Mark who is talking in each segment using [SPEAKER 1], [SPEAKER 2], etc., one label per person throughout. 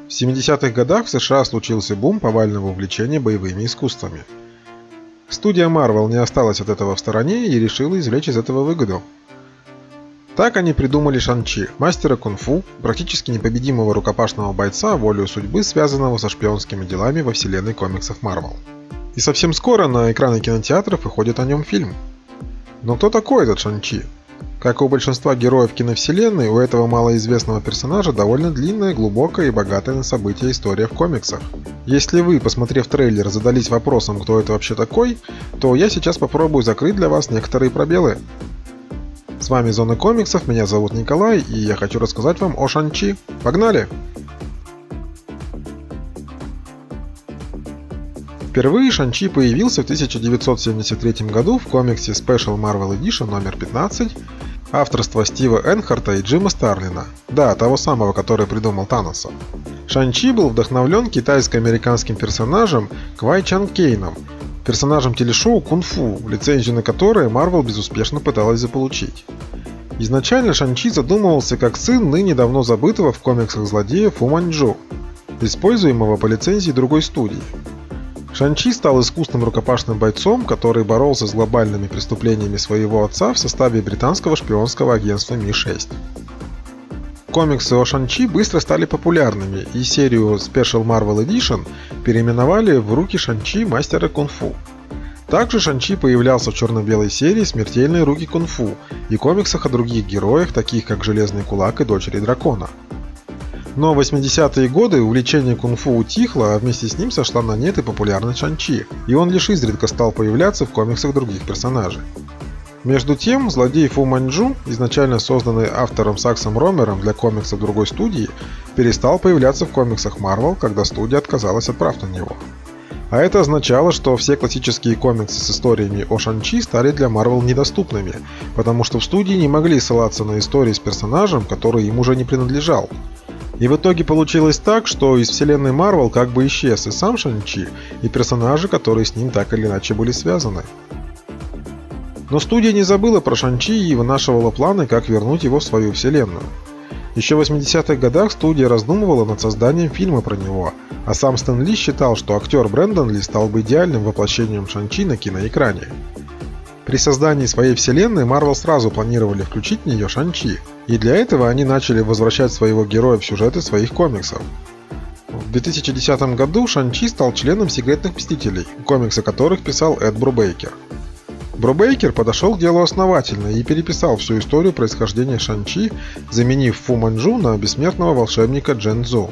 [SPEAKER 1] В 70-х годах в США случился бум повального увлечения боевыми искусствами. Студия Marvel не осталась от этого в стороне и решила извлечь из этого выгоду. Так они придумали Шан-Чи, мастера кунг-фу, практически непобедимого рукопашного бойца, волею судьбы, связанного со шпионскими делами во вселенной комиксов Marvel. И совсем скоро на экраны кинотеатров выходит о нем фильм. Но кто такой этот Шан-Чи? Как и у большинства героев киновселенной, у этого малоизвестного персонажа довольно длинная, глубокая и богатая на события история в комиксах. Если вы, посмотрев трейлер, задались вопросом, кто это вообще такой, то я сейчас попробую закрыть для вас некоторые пробелы. С вами Зона комиксов, меня зовут Николай, и я хочу рассказать вам о Шан-Чи. Погнали! Впервые Шан-Чи появился в 1973 году в комиксе Special Marvel Edition номер 15 авторства Стива Энхарта и Джима Старлина, да, того самого, который придумал Таноса. Шан-Чи был вдохновлен китайско-американским персонажем Квай Чан Кейном, персонажем телешоу «Кунг-фу», лицензию на которое Marvel безуспешно пыталась заполучить. Изначально Шан-Чи задумывался как сын ныне давно забытого в комиксах злодея Фу Манчжу, используемого по лицензии другой студии. Шан-Чи стал искусным рукопашным бойцом, который боролся с глобальными преступлениями своего отца в составе британского шпионского агентства Ми-6. Комиксы о Шан-Чи быстро стали популярными, и серию Special Marvel Edition переименовали в «Руки Шан-Чи. Мастера кунг-фу». Также Шан-Чи появлялся в черно-белой серии «Смертельные руки кунг-фу» и комиксах о других героях, таких как Железный кулак и Дочери дракона. Но в 80-е годы увлечение кунг-фу утихло, а вместе с ним сошла на нет и популярность Шан-Чи, и он лишь изредка стал появляться в комиксах других персонажей. Между тем, злодей Фу Манчжу, изначально созданный автором Саксом Ромером для комиксов другой студии, перестал появляться в комиксах Marvel, когда студия отказалась от прав на него. А это означало, что все классические комиксы с историями о Шан-Чи стали для Marvel недоступными, потому что в студии не могли ссылаться на истории с персонажем, который им уже не принадлежал. И в итоге получилось так, что из вселенной Marvel как бы исчез и сам Шан-Чи, и персонажи, которые с ним так или иначе были связаны. Но студия не забыла про Шан-Чи и вынашивала планы, как вернуть его в свою вселенную. Еще в 80-х годах студия раздумывала над созданием фильма про него, а сам Стэн Ли считал, что актер Брэндон Ли стал бы идеальным воплощением Шан-Чи на киноэкране. При создании своей вселенной Marvel сразу планировали включить в нее Шан-Чи, и для этого они начали возвращать своего героя в сюжеты своих комиксов. В 2010 году Шан-Чи стал членом Секретных Мстителей, комиксы которых писал Эд Брубейкер. Брубейкер подошел к делу основательно и переписал всю историю происхождения Шан-Чи, заменив Фу Манчжу на бессмертного волшебника Джен Цзу.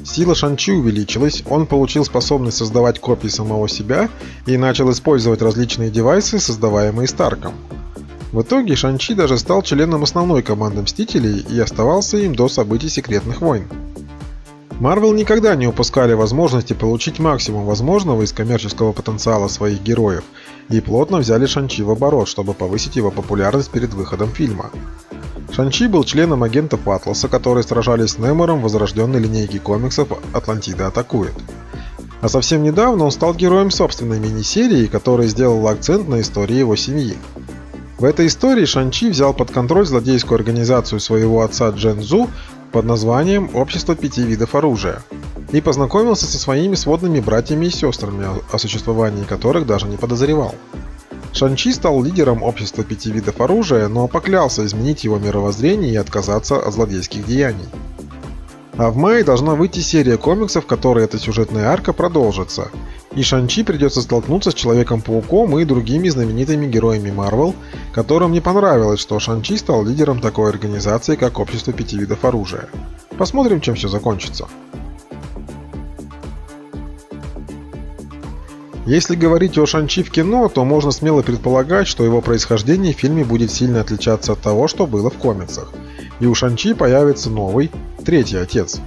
[SPEAKER 1] Сила Шан-Чи увеличилась, он получил способность создавать копии самого себя и начал использовать различные девайсы, создаваемые Старком. В итоге Шан-Чи даже стал членом основной команды Мстителей и оставался им до событий Секретных войн. Marvel никогда не упускали возможности получить максимум возможного из коммерческого потенциала своих героев и плотно взяли Шан-Чи в оборот, чтобы повысить его популярность перед выходом фильма. Шан-Чи был членом агентов Атласа, которые сражались с Немором в возрожденной линейке комиксов «Атлантида атакует». А совсем недавно он стал героем собственной мини-серии, которая сделала акцент на истории его семьи. В этой истории Шан-Чи взял под контроль злодейскую организацию своего отца Джен Цзу под названием «Общество 5 видов оружия» и познакомился со своими сводными братьями и сестрами, о существовании которых даже не подозревал. Шан-Чи стал лидером Общества 5 видов оружия, но поклялся изменить его мировоззрение и отказаться от злодейских деяний. А в мае должна выйти серия комиксов, в которой эта сюжетная арка продолжится, и Шан-Чи придется столкнуться с Человеком-пауком и другими знаменитыми героями Marvel, которым не понравилось, что Шан-Чи стал лидером такой организации, как Общество 5 видов оружия. Посмотрим, чем все закончится. Если говорить о Шан-Чи в кино, то можно смело предполагать, что его происхождение в фильме будет сильно отличаться от того, что было в комиксах, и у Шан-Чи появится новый, третий отец.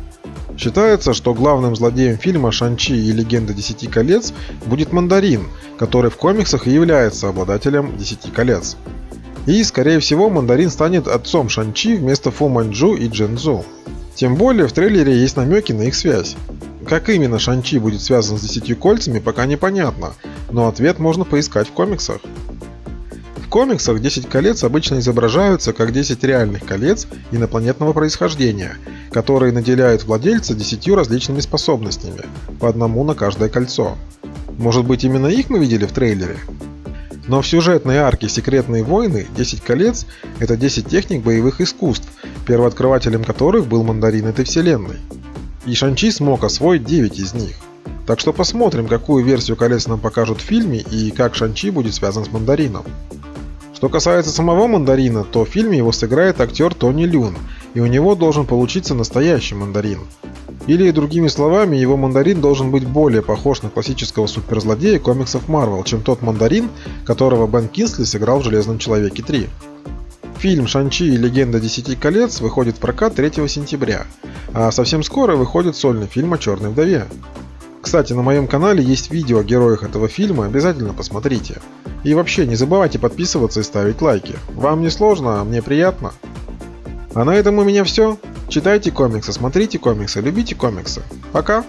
[SPEAKER 1] Считается, что главным злодеем фильма «Шан-Чи и легенда 10 колец» будет Мандарин, который в комиксах и является обладателем 10 колец. И, скорее всего, Мандарин станет отцом Шан-Чи вместо Фу Манчжу и Джен Цзу. Тем более в трейлере есть намеки на их связь. Как именно Шан-Чи будет связан с 10 кольцами, пока непонятно, но ответ можно поискать в комиксах. В комиксах 10 колец обычно изображаются как 10 реальных колец инопланетного происхождения, которые наделяют владельца 10 различными способностями, по одному на каждое кольцо. Может быть, именно их мы видели в трейлере? Но в сюжетной арке «Секретные войны» 10 колец — это 10 техник боевых искусств, первооткрывателем которых был мандарин этой вселенной. И Шан-Чи смог освоить 9 из них. Так что посмотрим, какую версию колец нам покажут в фильме и как Шан-Чи будет связан с мандарином. Что касается самого мандарина, то в фильме его сыграет актер Тони Люн, и у него должен получиться настоящий мандарин. Или, другими словами, его мандарин должен быть более похож на классического суперзлодея комиксов Marvel, чем тот мандарин, которого Бен Кинсли сыграл в «Железном человеке 3». Фильм «Шан-Чи и легенда 10 колец» выходит в прокат 3 сентября, а совсем скоро выходит сольный фильм о Черной вдове. Кстати, на моем канале есть видео о героях этого фильма, обязательно посмотрите. И вообще, не забывайте подписываться и ставить лайки. Вам не сложно, а мне приятно. А на этом у меня все. Читайте комиксы, смотрите комиксы, любите комиксы. Пока!